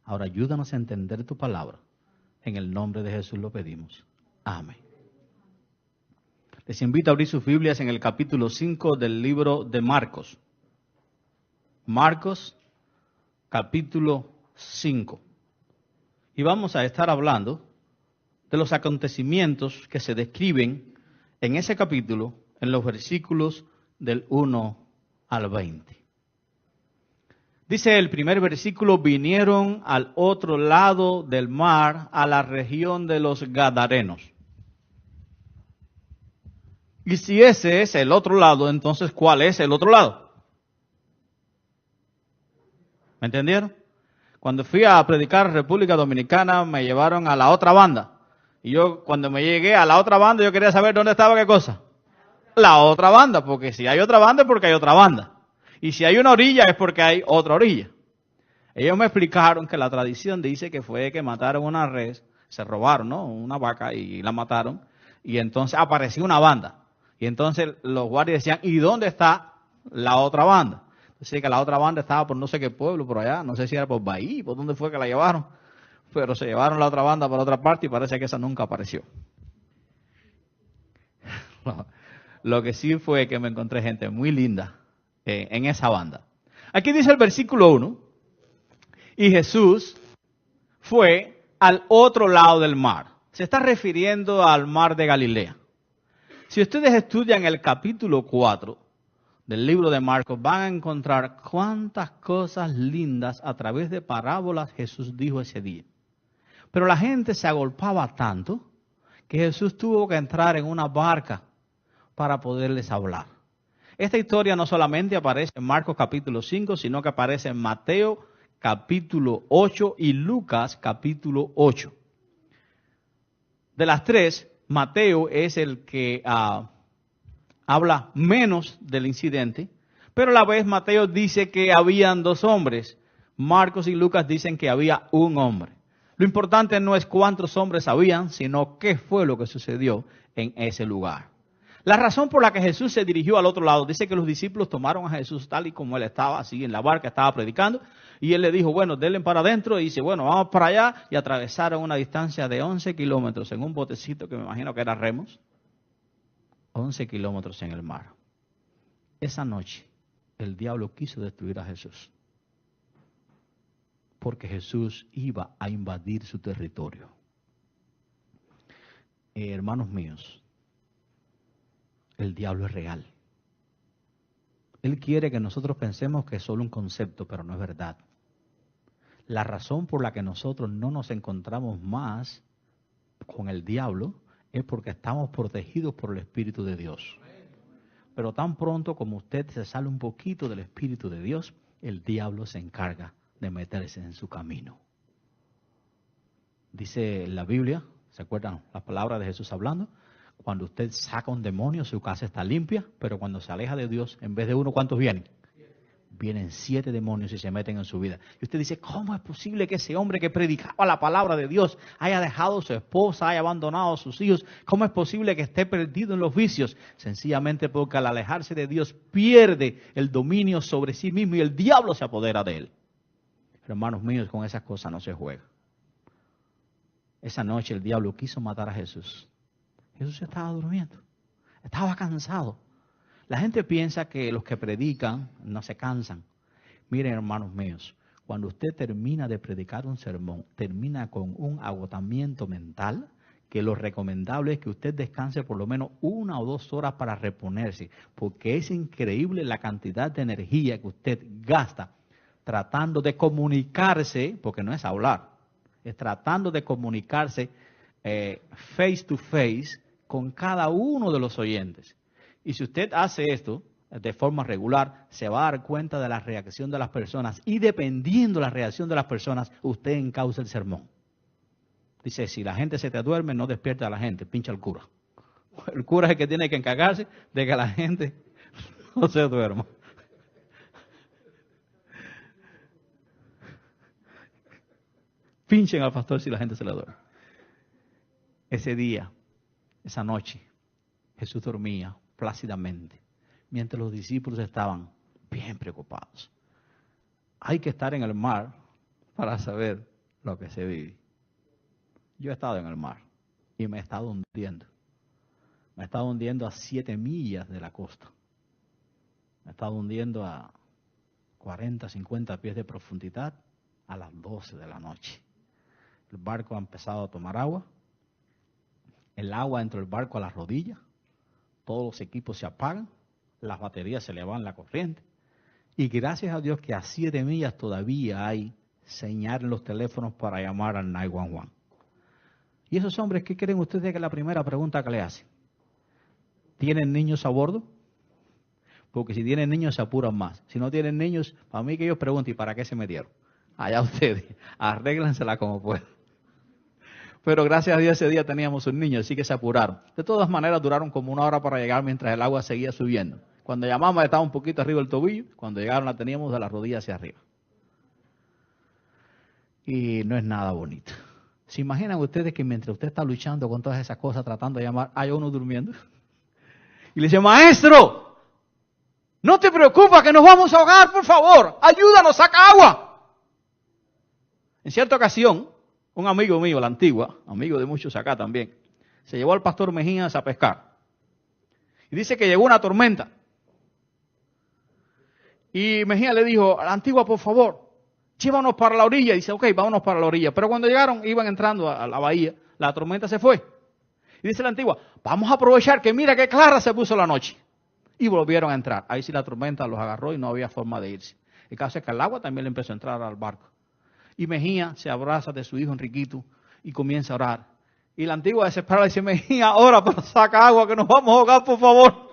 Ahora ayúdanos a entender tu palabra. En el nombre de Jesús lo pedimos. Amén. Les invito a abrir sus Biblias en el capítulo 5 del libro de Marcos. Marcos, capítulo 5. Y vamos a estar hablando de los acontecimientos que se describen en ese capítulo, en los versículos del 1 al 20. Dice el primer versículo: vinieron al otro lado del mar, a la región de los Gadarenos. Y si ese es el otro lado, entonces ¿cuál es el otro lado? ¿Me entendieron? Cuando fui a predicar República Dominicana, me llevaron a la otra banda. Y yo, cuando me llegué a la otra banda, yo quería saber dónde estaba qué cosa. La otra banda, porque si hay otra banda es porque hay otra banda. Y si hay una orilla es porque hay otra orilla. Ellos me explicaron que la tradición dice que fue que mataron una res, se robaron, ¿no?, una vaca y la mataron. Y entonces apareció una banda. Y entonces los guardias decían, ¿y dónde está la otra banda? Decía que la otra banda estaba por no sé qué pueblo, por allá, no sé si era por Bahía, por dónde fue que la llevaron. Pero se llevaron la otra banda por otra parte y parece que esa nunca apareció. Lo que sí fue que me encontré gente muy linda en esa banda. Aquí dice el versículo 1, y Jesús fue al otro lado del mar. Se está refiriendo al mar de Galilea. Si ustedes estudian el capítulo 4 del libro de Marcos, van a encontrar cuántas cosas lindas a través de parábolas Jesús dijo ese día. Pero la gente se agolpaba tanto que Jesús tuvo que entrar en una barca para poderles hablar. Esta historia no solamente aparece en Marcos capítulo 5, sino que aparece en Mateo capítulo 8 y Lucas capítulo 8. De las tres, Mateo es el que habla menos del incidente, pero a la vez Mateo dice que habían dos hombres. Marcos y Lucas dicen que había un hombre. Lo importante no es cuántos hombres habían, sino qué fue lo que sucedió en ese lugar. La razón por la que Jesús se dirigió al otro lado, dice que los discípulos tomaron a Jesús tal y como él estaba, así en la barca, estaba predicando, y él le dijo, bueno, denle para adentro, y dice, bueno, vamos para allá, y atravesaron una distancia de 11 kilómetros en un botecito que me imagino que era remos, 11 kilómetros en el mar. Esa noche, el diablo quiso destruir a Jesús, porque Jesús iba a invadir su territorio. Hermanos míos, el diablo es real. Él quiere que nosotros pensemos que es solo un concepto, pero no es verdad. La razón por la que nosotros no nos encontramos más con el diablo es porque estamos protegidos por el Espíritu de Dios. Pero tan pronto como usted se sale un poquito del Espíritu de Dios, el diablo se encarga de meterse en su camino. Dice la Biblia, ¿se acuerdan las palabras de Jesús hablando? Cuando usted saca un demonio, su casa está limpia, pero cuando se aleja de Dios, en vez de uno, ¿cuántos vienen? Vienen 7 demonios y se meten en su vida. Y usted dice, ¿cómo es posible que ese hombre que predicaba la palabra de Dios haya dejado a su esposa, haya abandonado a sus hijos? ¿Cómo es posible que esté perdido en los vicios? Sencillamente porque al alejarse de Dios pierde el dominio sobre sí mismo y el diablo se apodera de él. Pero hermanos míos, con esas cosas no se juega. Esa noche el diablo quiso matar a Jesús. Jesús estaba durmiendo, estaba cansado. La gente piensa que los que predican no se cansan. Miren, hermanos míos, cuando usted termina de predicar un sermón, termina con un agotamiento mental, que lo recomendable es que usted descanse por lo menos 1 o 2 horas para reponerse, porque es increíble la cantidad de energía que usted gasta tratando de comunicarse, porque no es hablar, es tratando de comunicarse face to face con cada uno de los oyentes. Y si usted hace esto de forma regular, se va a dar cuenta de la reacción de las personas. Y dependiendo de la reacción de las personas, usted encausa el sermón. Dice, si la gente se te duerme, no despierta a la gente, pincha al cura. El cura es el que tiene que encargarse de que la gente no se duerma. Pinchen al pastor si la gente se le duerme. Ese día, esa noche, Jesús dormía plácidamente, mientras los discípulos estaban bien preocupados. Hay que estar en el mar para saber lo que se vive. Yo he estado en el mar y me he estado hundiendo. Me he estado hundiendo a 7 millas de la costa. Me he estado hundiendo a 40, 50 pies de profundidad a las 12 de la noche. El barco ha empezado a tomar agua. El agua entra del barco a las rodillas. Todos los equipos se apagan. Las baterías se le van la corriente. Y gracias a Dios que a 7 millas todavía hay señal en los teléfonos para llamar al 911. ¿Y esos hombres qué creen ustedes que es la primera pregunta que le hacen? ¿Tienen niños a bordo? Porque si tienen niños se apuran más. Si no tienen niños, para mí que ellos pregunten, ¿y para qué se metieron? Allá ustedes, arréglensela como puedan. Pero gracias a Dios ese día teníamos un niño, así que se apuraron. De todas maneras duraron como 1 hora para llegar mientras el agua seguía subiendo. Cuando llamamos estaba un poquito arriba del tobillo, cuando llegaron la teníamos de la rodilla hacia arriba. Y no es nada bonito. ¿Se imaginan ustedes que mientras usted está luchando con todas esas cosas, tratando de llamar, hay uno durmiendo? Y le dice, maestro, no te preocupes que nos vamos a ahogar, por favor, ayúdanos, saca agua. En cierta ocasión, un amigo mío, la antigua, amigo de muchos acá también, se llevó al pastor Mejías a pescar. Y dice que llegó una tormenta. Y Mejía le dijo, a la antigua, por favor, llévanos para la orilla. Y dice, ok, vámonos para la orilla. Pero cuando llegaron, iban entrando a la bahía, la tormenta se fue. Y dice la antigua, vamos a aprovechar que mira qué clara se puso la noche. Y volvieron a entrar. Ahí sí la tormenta los agarró y no había forma de irse. El caso es que el agua también le empezó a entrar al barco. Y Mejía se abraza de su hijo Enriquito y comienza a orar. Y la antigua desesperada dice, Mejía, ora, pero saca agua que nos vamos a ahogar, por favor.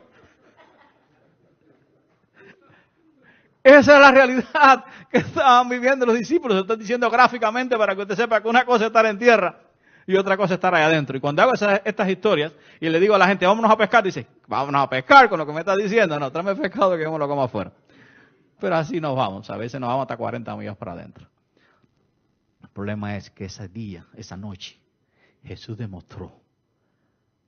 Esa es la realidad que estaban viviendo los discípulos. Se está diciendo gráficamente para que usted sepa que una cosa es estar en tierra y otra cosa es estar ahí adentro. Y cuando hago estas historias y le digo a la gente, vámonos a pescar, dice, vámonos a pescar con lo que me estás diciendo. No, tráeme pescado que yo me lo como afuera. Pero así nos vamos. A veces nos vamos hasta 40 millas para adentro. El problema es que ese día, esa noche, Jesús demostró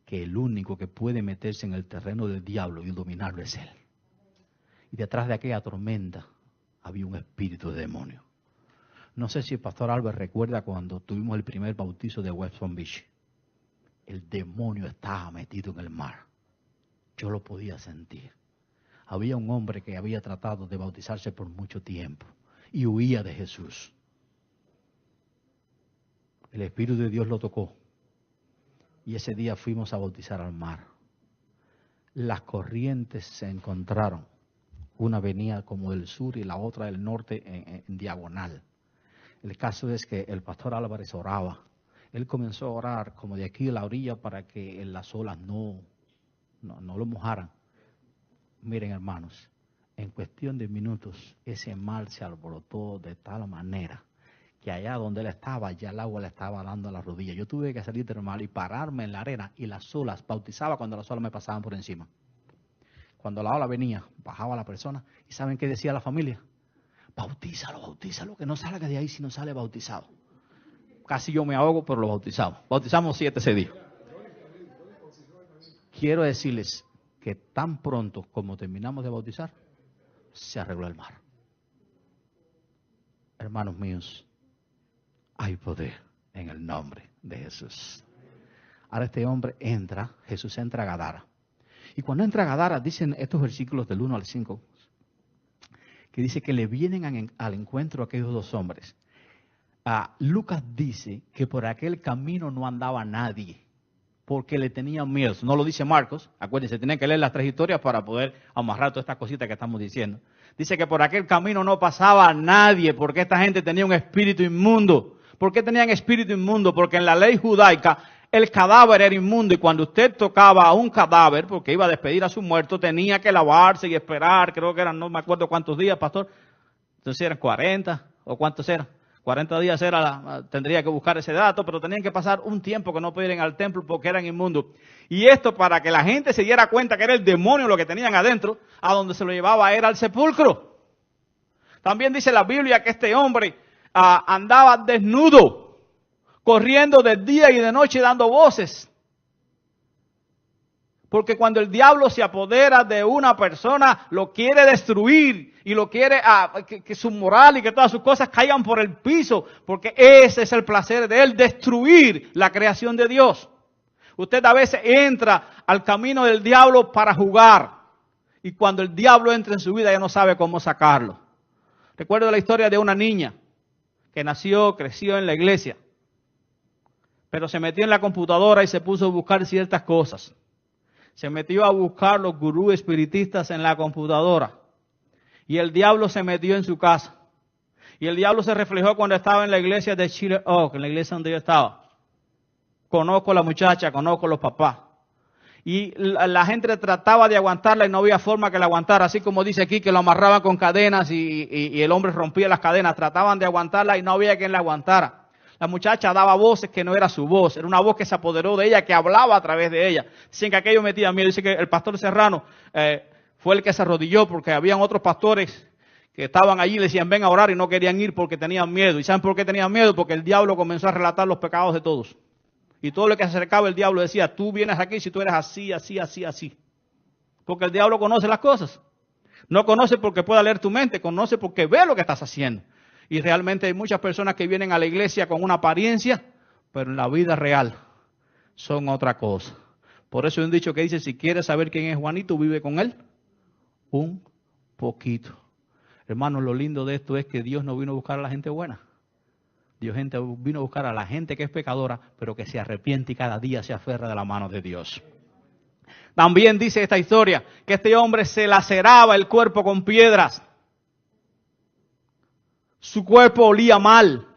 que el único que puede meterse en el terreno del diablo y dominarlo es Él. Y detrás de aquella tormenta había un espíritu de demonio. No sé si el pastor Albert recuerda cuando tuvimos el primer bautizo de West Palm Beach. El demonio estaba metido en el mar. Yo lo podía sentir. Había un hombre que había tratado de bautizarse por mucho tiempo y huía de Jesús. El Espíritu de Dios lo tocó y ese día fuimos a bautizar al mar. Las corrientes se encontraron. Una venía como del sur y la otra del norte en diagonal. El caso es que el pastor Álvarez oraba. Él comenzó a orar como de aquí a la orilla para que las olas no lo mojaran. Miren, hermanos, en cuestión de minutos ese mar se alborotó de tal manera que allá donde él estaba, ya el agua le estaba dando a la rodilla. Yo tuve que salir del mar y pararme en la arena y las olas, bautizaba cuando las olas me pasaban por encima. Cuando la ola venía, bajaba la persona y ¿saben qué decía la familia? Bautízalo, que no salga de ahí si no sale bautizado. Casi yo me ahogo, pero lo bautizamos. Bautizamos 7 ese día. Quiero decirles que tan pronto como terminamos de bautizar, se arregló el mar. Hermanos míos, hay poder en el nombre de Jesús. Ahora este hombre entra, Jesús entra a Gadara. Y cuando entra a Gadara, dicen estos versículos del 1 al 5, que dice que le vienen al encuentro aquellos 2 hombres. Lucas dice que por aquel camino no andaba nadie, porque le tenían miedo. No lo dice Marcos, acuérdense, tienen que leer las 3 historias para poder amarrar todas estas cositas que estamos diciendo. Dice que por aquel camino no pasaba nadie, porque esta gente tenía un espíritu inmundo. ¿Por qué tenían espíritu inmundo? Porque en la ley judaica el cadáver era inmundo y cuando usted tocaba a un cadáver, porque iba a despedir a su muerto, tenía que lavarse y esperar, creo que eran, no me acuerdo cuántos días, pastor. Entonces eran 40 o cuántos eran. 40 días tendría que buscar ese dato, pero tenían que pasar un tiempo que no podían ir al templo porque eran inmundos. Y esto para que la gente se diera cuenta que era el demonio lo que tenían adentro, a donde se lo llevaba era al sepulcro. También dice la Biblia que este hombre andaba desnudo, corriendo de día y de noche dando voces. Porque cuando el diablo se apodera de una persona, lo quiere destruir y lo quiere que su moral y que todas sus cosas caigan por el piso, porque ese es el placer de él, destruir la creación de Dios. Usted a veces entra al camino del diablo para jugar y cuando el diablo entra en su vida ya no sabe cómo sacarlo. Recuerdo la historia de una niña que creció en la iglesia, pero se metió en la computadora y se puso a buscar ciertas cosas. Se metió a buscar los gurús espiritistas en la computadora. Y el diablo se metió en su casa. Y el diablo se reflejó cuando estaba en la iglesia de Chile Oak, en la iglesia donde yo estaba. Conozco a la muchacha, conozco a los papás. Y la gente trataba de aguantarla y no había forma que la aguantara. Así como dice aquí que lo amarraban con cadenas y el hombre rompía las cadenas. Trataban de aguantarla y no había quien la aguantara. La muchacha daba voces que no era su voz, era una voz que se apoderó de ella, que hablaba a través de ella. Dicen que aquello metía miedo. Dice que el pastor Serrano fue el que se arrodilló porque habían otros pastores que estaban allí y le decían ven a orar y no querían ir porque tenían miedo. ¿Y saben por qué tenían miedo? Porque el diablo comenzó a relatar los pecados de todos. Y todo lo que se acercaba el diablo decía, tú vienes aquí si tú eres así, así, así, así. Porque el diablo conoce las cosas. No conoce porque pueda leer tu mente, conoce porque ve lo que estás haciendo. Y realmente hay muchas personas que vienen a la iglesia con una apariencia, pero en la vida real son otra cosa. Por eso hay un dicho que dice, si quieres saber quién es Juanito, vive con él un poquito. Hermanos, lo lindo de esto es que Dios no vino a buscar a la gente buena. Dios vino a buscar a la gente que es pecadora, pero que se arrepiente y cada día se aferra de la mano de Dios. También dice esta historia que este hombre se laceraba el cuerpo con piedras. Su cuerpo olía mal,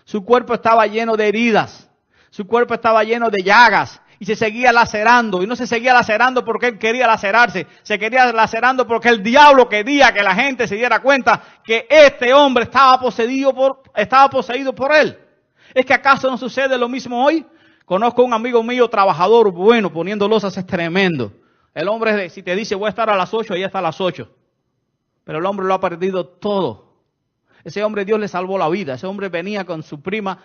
su cuerpo estaba lleno de heridas, su cuerpo estaba lleno de llagas y se seguía lacerando. Y no se seguía lacerando porque él quería lacerarse, se quería lacerando porque el diablo quería que la gente se diera cuenta que este hombre estaba poseído por él. ¿Es que acaso no sucede lo mismo hoy? Conozco a un amigo mío, trabajador bueno, poniendo losas es tremendo. El hombre, si te dice voy a estar a las 8, ahí está a las 8. Pero el hombre lo ha perdido todo. Ese hombre Dios le salvó la vida. Ese hombre venía con su prima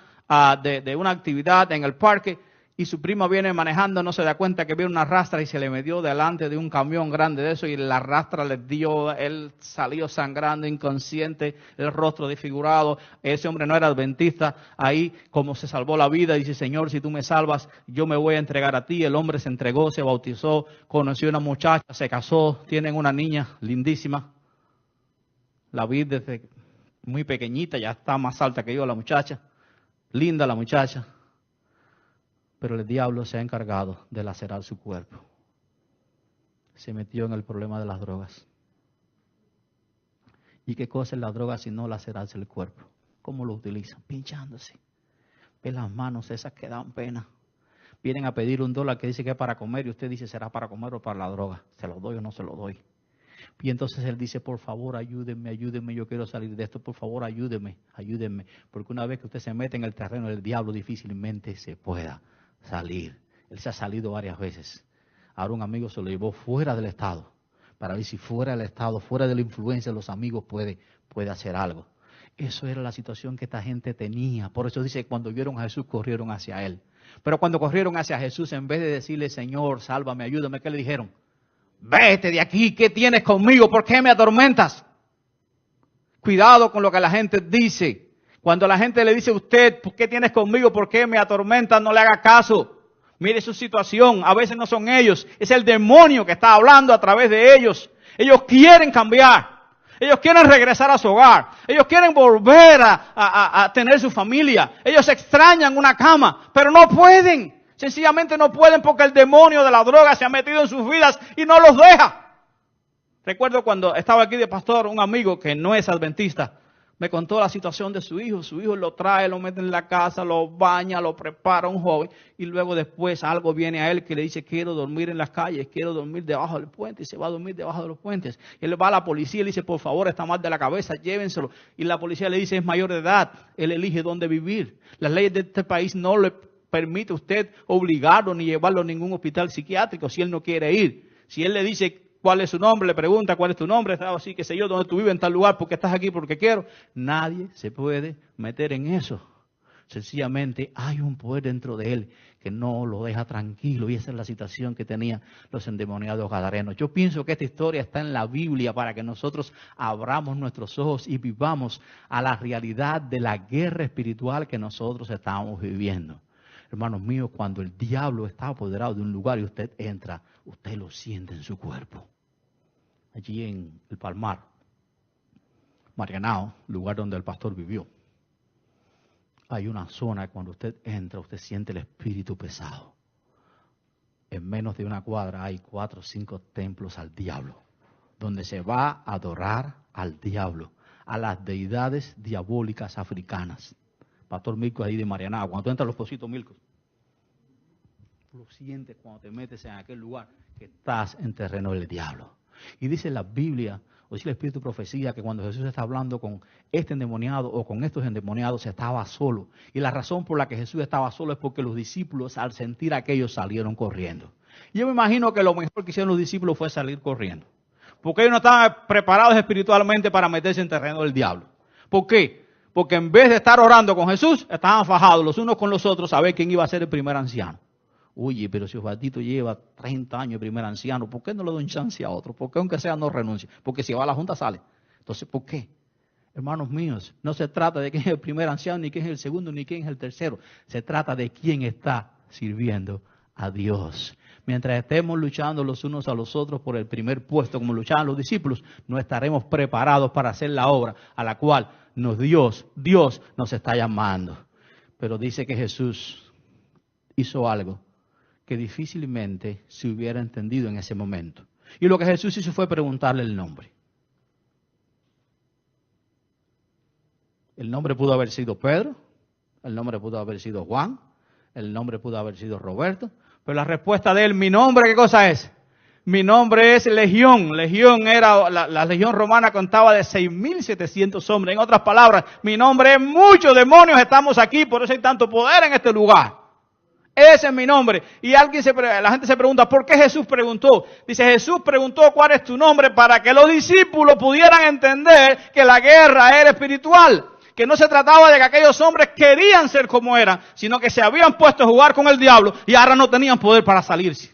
de una actividad en el parque y su prima viene manejando, no se da cuenta que viene una rastra y se le metió delante de un camión grande de eso y la rastra le dio, él salió sangrando, inconsciente, el rostro desfigurado. Ese hombre no era adventista. Ahí como se salvó la vida, dice, Señor, si tú me salvas, yo me voy a entregar a ti. El hombre se entregó, se bautizó, conoció a una muchacha, se casó, tienen una niña lindísima. La vi desde muy pequeñita, ya está más alta que yo la muchacha, linda la muchacha, pero el diablo se ha encargado de lacerar su cuerpo. Se metió en el problema de las drogas. ¿Y qué cosa es la droga si no lacerarse el cuerpo? ¿Cómo lo utilizan? Pinchándose. Ve las manos esas que dan pena. Vienen a pedir $1 que dice que es para comer y usted dice, ¿será para comer o para la droga? ¿Se lo doy o no se lo doy? Y entonces él dice, por favor, ayúdenme, yo quiero salir de esto, por favor, ayúdenme. Porque una vez que usted se mete en el terreno del diablo, difícilmente se pueda salir. Él se ha salido varias veces. Ahora un amigo se lo llevó fuera del estado, para ver si fuera del estado, fuera de la influencia de los amigos puede hacer algo. Eso era la situación que esta gente tenía. Por eso dice, cuando vieron a Jesús, corrieron hacia él. Pero cuando corrieron hacia Jesús, en vez de decirle, Señor, sálvame, ayúdame, ¿qué le dijeron? Vete de aquí, ¿qué tienes conmigo? ¿Por qué me atormentas? Cuidado con lo que la gente dice. Cuando la gente le dice a usted, ¿por qué tienes conmigo? ¿Por qué me atormentas? No le haga caso. Mire su situación. A veces no son ellos. Es el demonio que está hablando a través de ellos. Ellos quieren cambiar. Ellos quieren regresar a su hogar. Ellos quieren volver a tener su familia. Ellos extrañan una cama, pero no pueden. Sencillamente no pueden porque el demonio de la droga se ha metido en sus vidas y no los deja. Recuerdo cuando estaba aquí de pastor, un amigo que no es adventista, me contó la situación de su hijo. Su hijo lo trae, lo mete en la casa, lo baña, lo prepara, un joven. Y luego después algo viene a él que le dice, quiero dormir en las calles, quiero dormir debajo del puente. Y se va a dormir debajo de los puentes. Y él va a la policía y le dice, por favor, está mal de la cabeza, llévenselo. Y la policía le dice, es mayor de edad, él elige dónde vivir. Las leyes de este país no le permite usted obligarlo ni llevarlo a ningún hospital psiquiátrico si él no quiere ir. Si él le dice cuál es su nombre, le pregunta cuál es tu nombre, así que sé yo, dónde tú vives en tal lugar, porque estás aquí, porque quiero. Nadie se puede meter en eso. Sencillamente hay un poder dentro de él que no lo deja tranquilo, y esa es la situación que tenían los endemoniados gadarenos. Yo pienso que esta historia está en la Biblia para que nosotros abramos nuestros ojos y vivamos a la realidad de la guerra espiritual que nosotros estamos viviendo. Hermanos míos, cuando el diablo está apoderado de un lugar y usted entra, usted lo siente en su cuerpo. Allí en el Palmar, Marianao, lugar donde el pastor vivió, hay una zona que cuando usted entra, usted siente el espíritu pesado. En menos de una cuadra hay 4 o 5 templos al diablo, donde se va a adorar al diablo, a las deidades diabólicas africanas. Pastor Milko ahí de Marianao, cuando tú entras a los Pocitos Milko, lo sientes cuando te metes en aquel lugar que estás en terreno del diablo. Y dice la Biblia, o dice el Espíritu de Profecía, que cuando Jesús está hablando con este endemoniado o con estos endemoniados, estaba solo. Y la razón por la que Jesús estaba solo es porque los discípulos, al sentir aquello, salieron corriendo. Yo me imagino que lo mejor que hicieron los discípulos fue salir corriendo. Porque ellos no estaban preparados espiritualmente para meterse en terreno del diablo. ¿Por qué? Porque en vez de estar orando con Jesús, estaban fajados los unos con los otros a ver quién iba a ser el primer anciano. Oye, pero si Osvaldito lleva 30 años de primer anciano, ¿por qué no le doy chance a otro? ¿Por qué aunque sea no renuncie? Porque si va a la junta sale. Entonces, ¿por qué? Hermanos míos, no se trata de quién es el primer anciano, ni quién es el segundo, ni quién es el tercero. Se trata de quién está sirviendo a Dios. Mientras estemos luchando los unos a los otros por el primer puesto, como luchaban los discípulos, no estaremos preparados para hacer la obra a la cual Dios nos está llamando. Pero dice que Jesús hizo algo que difícilmente se hubiera entendido en ese momento. Y lo que Jesús hizo fue preguntarle el nombre. El nombre pudo haber sido Pedro, el nombre pudo haber sido Juan, el nombre pudo haber sido Roberto, pero la respuesta de él, mi nombre, ¿qué cosa es? Mi nombre es Legión. Legión era, la legión romana contaba de 6,700 hombres. En otras palabras, mi nombre es muchos demonios, estamos aquí, por eso hay tanto poder en este lugar. Ese es mi nombre. Y la gente se pregunta, ¿por qué Jesús preguntó? Dice, Jesús preguntó cuál es tu nombre para que los discípulos pudieran entender que la guerra era espiritual. Que no se trataba de que aquellos hombres querían ser como eran, sino que se habían puesto a jugar con el diablo y ahora no tenían poder para salirse.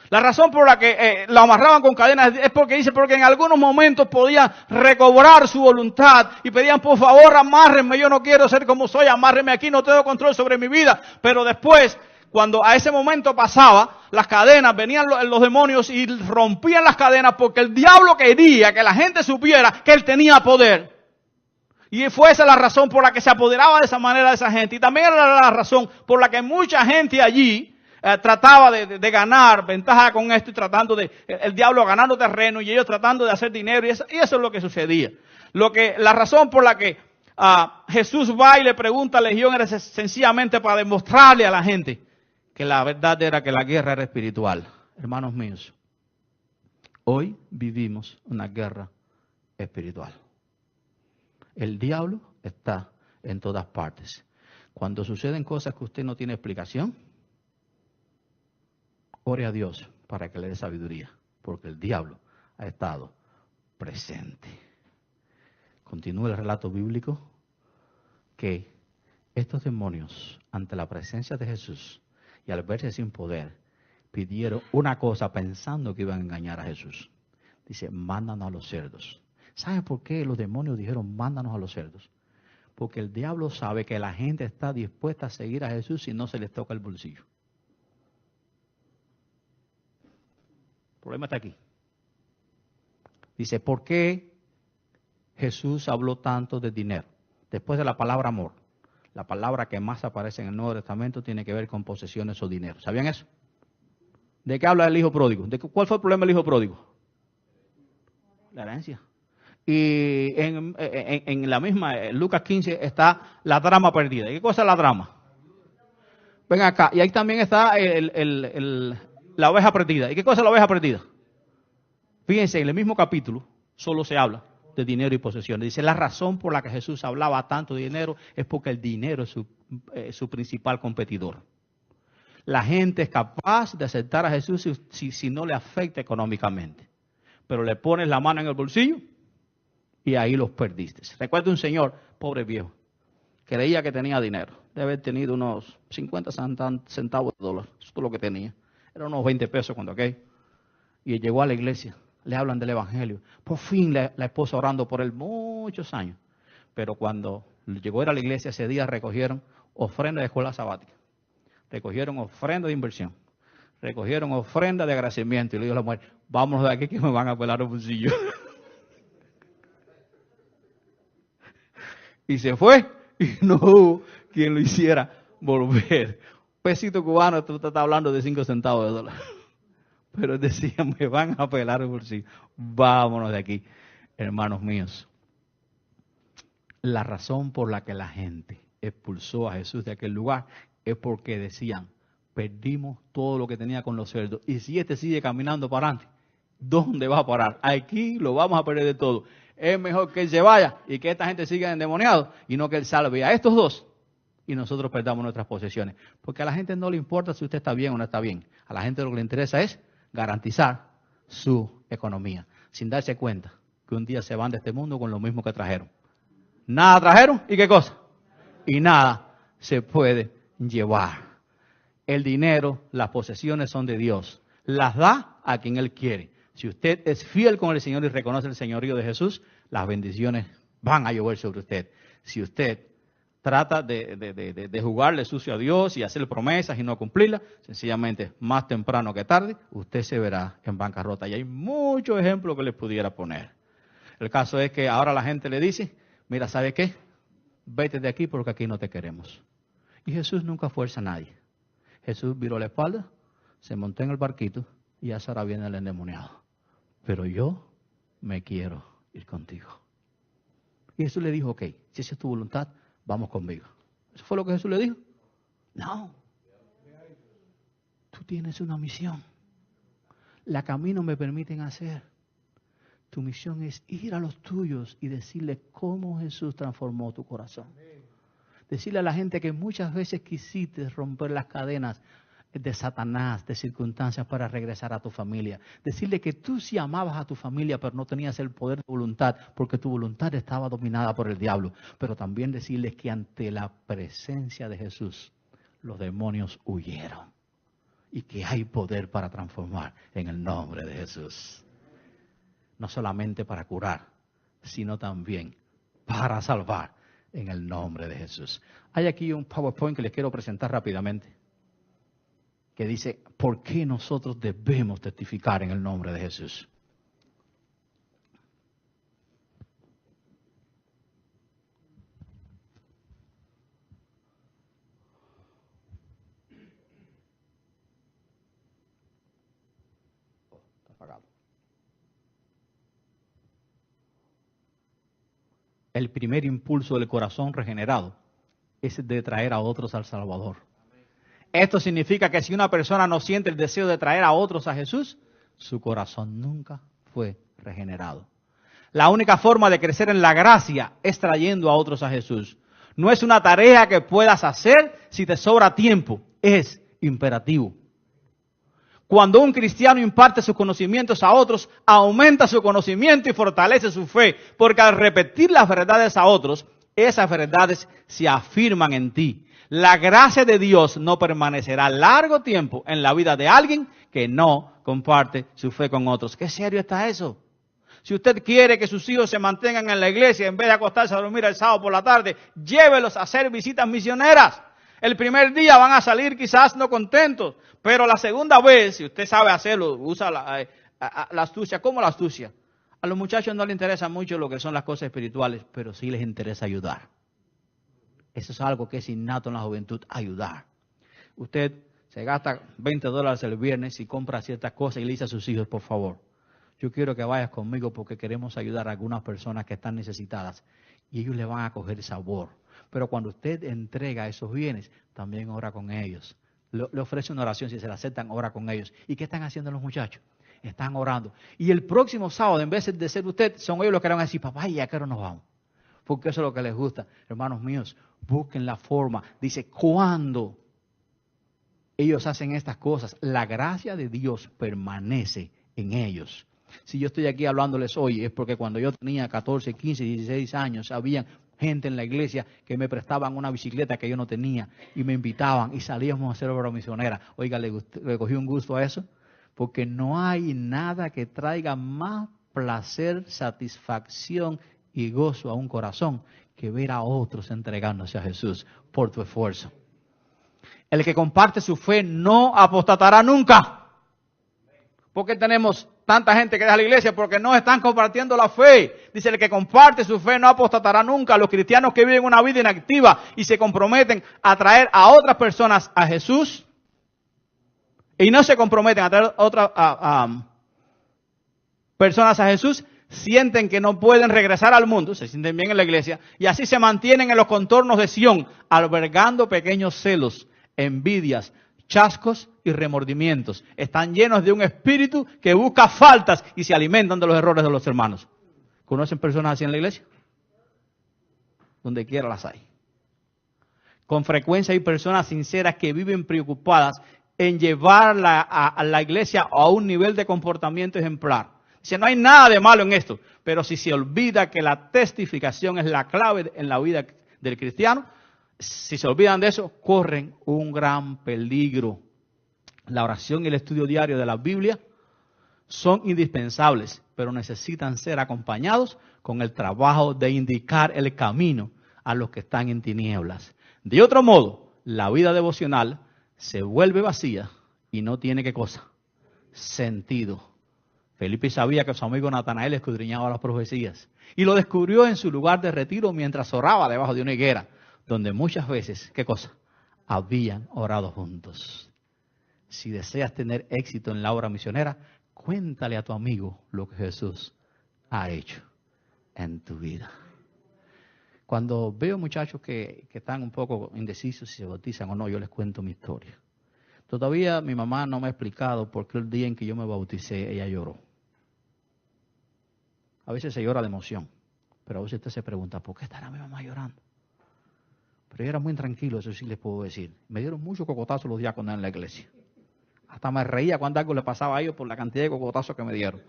La razón por la que lo amarraban con cadenas es porque en algunos momentos podían recobrar su voluntad y pedían, por favor, amárrenme, yo no quiero ser como soy, amárrenme aquí, no tengo control sobre mi vida. Pero después, cuando a ese momento pasaba, las cadenas, venían los demonios y rompían las cadenas porque el diablo quería que la gente supiera que él tenía poder. Y fue esa la razón por la que se apoderaba de esa manera de esa gente. Y también era la razón por la que mucha gente allí trataba de ganar ventaja con esto y tratando el diablo ganando terreno y ellos tratando de hacer dinero y eso es lo que sucedía. La razón por la que Jesús va y le pregunta a Legión era sencillamente para demostrarle a la gente que la verdad era que la guerra era espiritual. Hermanos míos, hoy vivimos una guerra espiritual. El diablo está en todas partes. Cuando suceden cosas que usted no tiene explicación, ore a Dios para que le dé sabiduría, porque el diablo ha estado presente. Continúa el relato bíblico que estos demonios, ante la presencia de Jesús y al verse sin poder, pidieron una cosa pensando que iban a engañar a Jesús. Dice, mándanos a los cerdos. ¿Saben por qué los demonios dijeron, mándanos a los cerdos? Porque el diablo sabe que la gente está dispuesta a seguir a Jesús si no se les toca el bolsillo. El problema está aquí. Dice, ¿por qué Jesús habló tanto de dinero? Después de la palabra amor, la palabra que más aparece en el Nuevo Testamento tiene que ver con posesiones o dinero. ¿Sabían eso? ¿De qué habla el hijo pródigo? ¿Cuál fue el problema del hijo pródigo? La herencia. Y en la misma, Lucas 15, está la trama perdida. ¿Y qué cosa es la trama? Ven acá. Y ahí también está la oveja perdida. ¿Y qué cosa es la oveja perdida? Fíjense, en el mismo capítulo solo se habla de dinero y posesiones. Dice, la razón por la que Jesús hablaba tanto de dinero es porque el dinero es su principal competidor. La gente es capaz de aceptar a Jesús si no le afecta económicamente. Pero le pones la mano en el bolsillo y ahí los perdiste. Recuerdo un señor, pobre viejo, creía que tenía dinero. Debe haber tenido unos 50 centavos de dólar. Eso es lo que tenía. Era unos 20 pesos cuando aquel. Y llegó a la iglesia. Le hablan del evangelio. Por fin la esposa orando por él muchos años. Pero cuando llegó a la iglesia ese día recogieron ofrenda de escuela sabática. Recogieron ofrenda de inversión. Recogieron ofrenda de agradecimiento. Y le dijo a la mujer, vámonos de aquí que me van a pelar los bolsillos. Y se fue. Y no hubo quien lo hiciera volver. Pesito cubano, tú estás hablando de 5 centavos de dólar. Pero decían, me van a pelar el bolsillo. Vámonos de aquí, hermanos míos. La razón por la que la gente expulsó a Jesús de aquel lugar es porque decían, perdimos todo lo que tenía con los cerdos. Y si este sigue caminando para adelante, ¿dónde va a parar? Aquí lo vamos a perder de todo. Es mejor que él se vaya y que esta gente siga endemoniado y no que él salve a estos dos y nosotros perdamos nuestras posesiones. Porque a la gente no le importa si usted está bien o no está bien. A la gente lo que le interesa es garantizar su economía, sin darse cuenta que un día se van de este mundo con lo mismo que trajeron. Nada trajeron, ¿y qué cosa? Y nada se puede llevar. El dinero, las posesiones son de Dios. Las da a quien Él quiere. Si usted es fiel con el Señor y reconoce el señorío de Jesús, las bendiciones van a llover sobre usted. Si usted trata de jugarle sucio a Dios y hacer promesas y no cumplirlas, sencillamente más temprano que tarde, usted se verá en bancarrota. Y hay muchos ejemplos que les pudiera poner. El caso es que ahora la gente le dice, mira, ¿sabe qué? Vete de aquí porque aquí no te queremos. Y Jesús nunca fuerza a nadie. Jesús viró la espalda, se montó en el barquito y ahora viene el endemoniado. Pero yo me quiero ir contigo. Y Jesús le dijo, ok, si esa es tu voluntad, vamos conmigo. ¿Eso fue lo que Jesús le dijo? No. Tú tienes una misión. La camino me permiten hacer. Tu misión es ir a los tuyos y decirle cómo Jesús transformó tu corazón. Decirle a la gente que muchas veces quisiste romper las cadenas de Satanás, de circunstancias para regresar a tu familia. Decirle que tú sí amabas a tu familia, pero no tenías el poder de voluntad, porque tu voluntad estaba dominada por el diablo. Pero también decirles que ante la presencia de Jesús, los demonios huyeron. Y que hay poder para transformar en el nombre de Jesús. No solamente para curar, sino también para salvar en el nombre de Jesús. Hay aquí un PowerPoint que les quiero presentar rápidamente, que dice, ¿por qué nosotros debemos testificar en el nombre de Jesús? Está apagado. El primer impulso del corazón regenerado es de traer a otros al Salvador. Esto significa que si una persona no siente el deseo de traer a otros a Jesús, su corazón nunca fue regenerado. La única forma de crecer en la gracia es trayendo a otros a Jesús. No es una tarea que puedas hacer si te sobra tiempo, es imperativo. Cuando un cristiano imparte sus conocimientos a otros, aumenta su conocimiento y fortalece su fe, porque al repetir las verdades a otros, esas verdades se afirman en ti. La gracia de Dios no permanecerá largo tiempo en la vida de alguien que no comparte su fe con otros. ¿Qué serio está eso? Si usted quiere que sus hijos se mantengan en la iglesia, en vez de acostarse a dormir el sábado por la tarde, llévelos a hacer visitas misioneras. El primer día van a salir quizás no contentos, pero la segunda vez, si usted sabe hacerlo, usa la astucia. ¿Cómo la astucia? A los muchachos no les interesa mucho lo que son las cosas espirituales, pero sí les interesa ayudar. Eso es algo que es innato en la juventud, ayudar. Usted se gasta $20 el viernes y compra ciertas cosas y le dice a sus hijos, por favor, yo quiero que vayas conmigo porque queremos ayudar a algunas personas que están necesitadas. Y ellos le van a coger sabor. Pero cuando usted entrega esos bienes, también ora con ellos. Le ofrece una oración, si se la aceptan, ora con ellos. ¿Y qué están haciendo los muchachos? Están orando. Y el próximo sábado, en vez de ser usted, son ellos los que van a decir, papá, ¿y a qué hora nos vamos? Porque eso es lo que les gusta. Hermanos míos, busquen la forma. Dice, cuando ellos hacen estas cosas, la gracia de Dios permanece en ellos. Si yo estoy aquí hablándoles hoy, es porque cuando yo tenía 14, 15, 16 años, habían gente en la iglesia que me prestaban una bicicleta que yo no tenía y me invitaban y salíamos a hacer obra misionera. Oiga, le cogí un gusto a eso, porque no hay nada que traiga más placer, satisfacción y gozo a un corazón que ver a otros entregándose a Jesús por tu esfuerzo. El que comparte su fe no apostatará nunca. ¿Por qué tenemos tanta gente que deja la iglesia? Porque no están compartiendo la fe. Dice, el que comparte su fe no apostatará nunca. Los cristianos que viven una vida inactiva y se comprometen a traer a otras personas a Jesús y no se comprometen a traer otras personas a Jesús, sienten que no pueden regresar al mundo, se sienten bien en la iglesia, y así se mantienen en los contornos de Sión, albergando pequeños celos, envidias, chascos y remordimientos. Están llenos de un espíritu que busca faltas y se alimentan de los errores de los hermanos. ¿Conocen personas así en la iglesia? Donde quiera las hay. Con frecuencia hay personas sinceras que viven preocupadas en llevar a la iglesia a un nivel de comportamiento ejemplar. Dice, no hay nada de malo en esto, pero si se olvida que la testificación es la clave en la vida del cristiano, si se olvidan de eso, corren un gran peligro. La oración y el estudio diario de la Biblia son indispensables, pero necesitan ser acompañados con el trabajo de indicar el camino a los que están en tinieblas. De otro modo, la vida devocional se vuelve vacía y no tiene, ¿qué cosa? Sentido. Felipe sabía que su amigo Natanael escudriñaba las profecías y lo descubrió en su lugar de retiro mientras oraba debajo de una higuera, donde muchas veces, ¿qué cosa? Habían orado juntos. Si deseas tener éxito en la obra misionera, cuéntale a tu amigo lo que Jesús ha hecho en tu vida. Cuando veo muchachos que están un poco indecisos si se bautizan o no, yo les cuento mi historia. Todavía mi mamá no me ha explicado por qué el día en que yo me bauticé, ella lloró. A veces se llora de emoción, pero a veces usted se pregunta, ¿por qué estará mi mamá llorando? Pero yo era muy tranquilo, eso sí les puedo decir. Me dieron muchos cocotazos los diáconos en la iglesia. Hasta me reía cuando algo le pasaba a ellos por la cantidad de cocotazos que me dieron.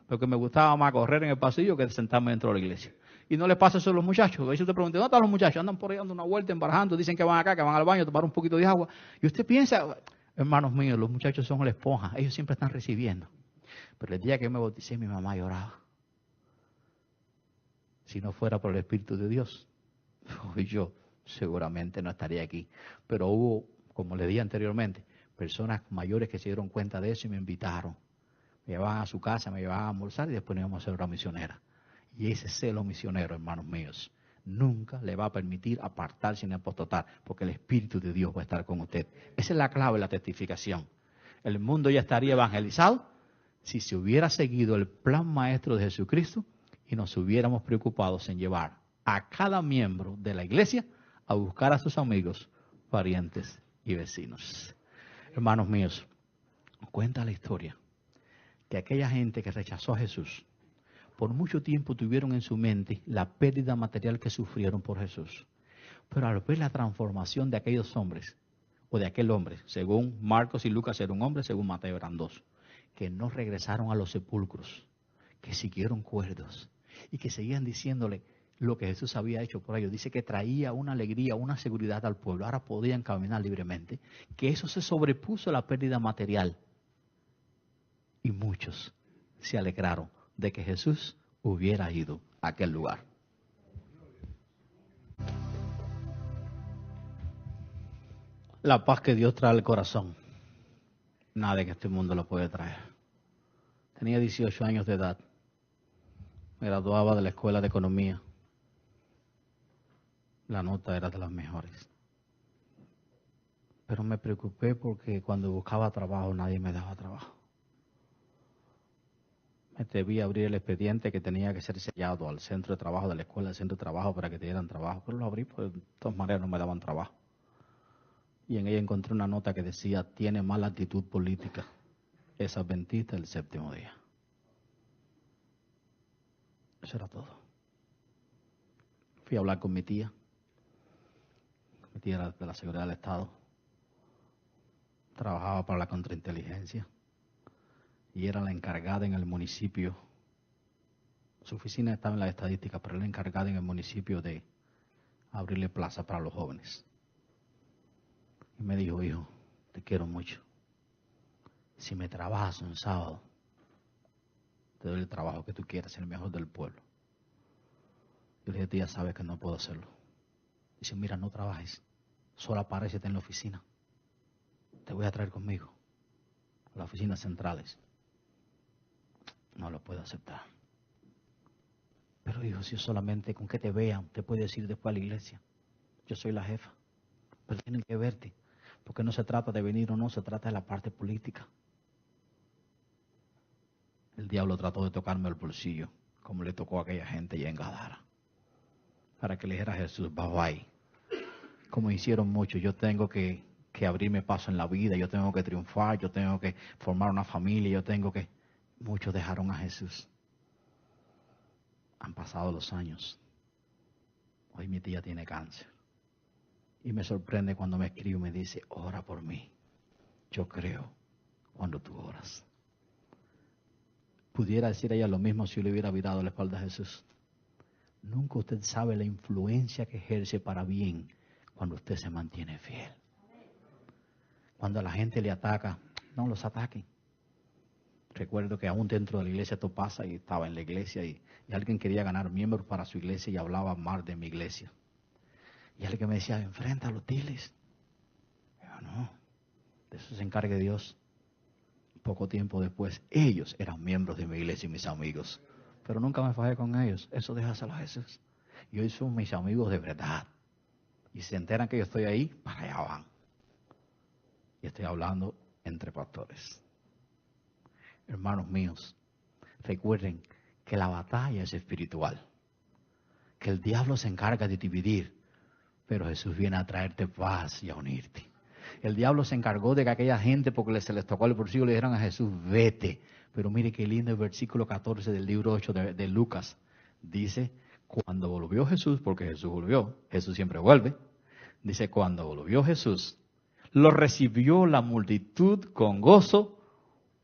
Porque me gustaba más correr en el pasillo que sentarme dentro de la iglesia. Y no les pasa eso a los muchachos. A veces usted pregunta, ¿dónde están los muchachos? Andan por ahí dando una vuelta, embarajando, dicen que van acá, que van al baño a tomar un poquito de agua. Y usted piensa, hermanos míos, los muchachos son la esponja, ellos siempre están recibiendo. Pero el día que yo me bauticé, mi mamá lloraba. Si no fuera por el Espíritu de Dios, hoy yo seguramente no estaría aquí. Pero hubo, como le dije anteriormente, personas mayores que se dieron cuenta de eso y me invitaron. Me llevaban a su casa, me llevaban a almorzar y después nos íbamos a hacer obra misionera. Y ese celo misionero, hermanos míos, nunca le va a permitir apartarse ni apostatar, porque el Espíritu de Dios va a estar con usted. Esa es la clave de la testificación. El mundo ya estaría evangelizado si se hubiera seguido el plan maestro de Jesucristo y nos hubiéramos preocupado en llevar a cada miembro de la iglesia a buscar a sus amigos, parientes y vecinos. Hermanos míos, cuenta la historia que aquella gente que rechazó a Jesús, por mucho tiempo tuvieron en su mente la pérdida material que sufrieron por Jesús. Pero al ver la transformación de aquellos hombres, o de aquel hombre, según Marcos y Lucas era un hombre, según Mateo eran dos, que no regresaron a los sepulcros, que siguieron cuerdos y que seguían diciéndole lo que Jesús había hecho por ellos. Dice que traía una alegría, una seguridad al pueblo. Ahora podían caminar libremente, que eso se sobrepuso a la pérdida material. Y muchos se alegraron de que Jesús hubiera ido a aquel lugar. La paz que Dios trae al corazón, nada en este mundo lo puede traer. Tenía 18 años de edad, me graduaba de la escuela de economía, la nota era de las mejores. Pero me preocupé porque cuando buscaba trabajo nadie me daba trabajo. Me debí abrir el expediente que tenía que ser sellado al centro de trabajo de la escuela, al centro de trabajo para que te dieran trabajo, pero lo abrí, pues de todas maneras no me daban trabajo. Y en ella encontré una nota que decía, tiene mala actitud política, es adventista del séptimo día. Eso era todo. Fui a hablar con mi tía. Mi tía era de la Seguridad del Estado. Trabajaba para la contrainteligencia. Y era la encargada en el municipio. Su oficina estaba en las estadísticas, pero era la encargada en el municipio de abrirle plaza para los jóvenes. Y me dijo, hijo, te quiero mucho. Si me trabajas un sábado, te doy el trabajo que tú quieras, el mejor del pueblo. Yo le dije, tú ya sabes que no puedo hacerlo. Dice, mira, no trabajes, solo apárese en la oficina. Te voy a traer conmigo a las oficinas centrales. No lo puedo aceptar. Pero hijo, si solamente con que te vean, te puede decir después a la iglesia, yo soy la jefa. Pero tienen que verte, porque no se trata de venir o no, se trata de la parte política. El diablo trató de tocarme el bolsillo, como le tocó a aquella gente allá en Gadara, para que le dijera a Jesús, bye bye. Como hicieron muchos, yo tengo que abrirme paso en la vida, yo tengo que triunfar, yo tengo que formar una familia, yo tengo que... Muchos dejaron a Jesús. Han pasado los años. Hoy mi tía tiene cáncer. Y me sorprende cuando me escribe y me dice, ora por mí. Yo creo cuando tú oras. Pudiera decir ella lo mismo si yo le hubiera virado la espalda a Jesús. Nunca usted sabe la influencia que ejerce para bien cuando usted se mantiene fiel. Cuando la gente le ataca, no los ataquen. Recuerdo que aún dentro de la iglesia esto pasa, y estaba en la iglesia y alguien quería ganar miembros para su iglesia y hablaba mal de mi iglesia. Y alguien me decía, enfréntalo, diles. Yo no, de eso se encargue Dios. Poco tiempo después, ellos eran miembros de mi iglesia y mis amigos. Pero nunca me fajé con ellos, eso déjaselo a Jesús. Y hoy son mis amigos de verdad. Y si se enteran que yo estoy ahí, para allá van. Y estoy hablando entre pastores. Hermanos míos, recuerden que la batalla es espiritual, que el diablo se encarga de dividir, pero Jesús viene a traerte paz y a unirte. El diablo se encargó de que aquella gente, porque se les tocó el bolsillo, le dijeran a Jesús, vete. Pero mire qué lindo el versículo 14 del libro 8 de Lucas. Dice, cuando volvió Jesús, porque Jesús volvió, Jesús siempre vuelve. Dice, cuando volvió Jesús, lo recibió la multitud con gozo,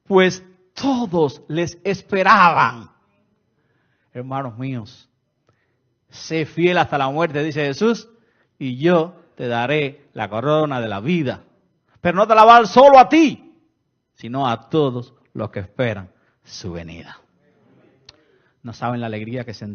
pues todos les esperaban. Hermanos míos, sé fiel hasta la muerte, dice Jesús, y yo te daré la corona de la vida. Pero no te la va a dar solo a ti, sino a todos los que esperan su venida. No saben la alegría que sentí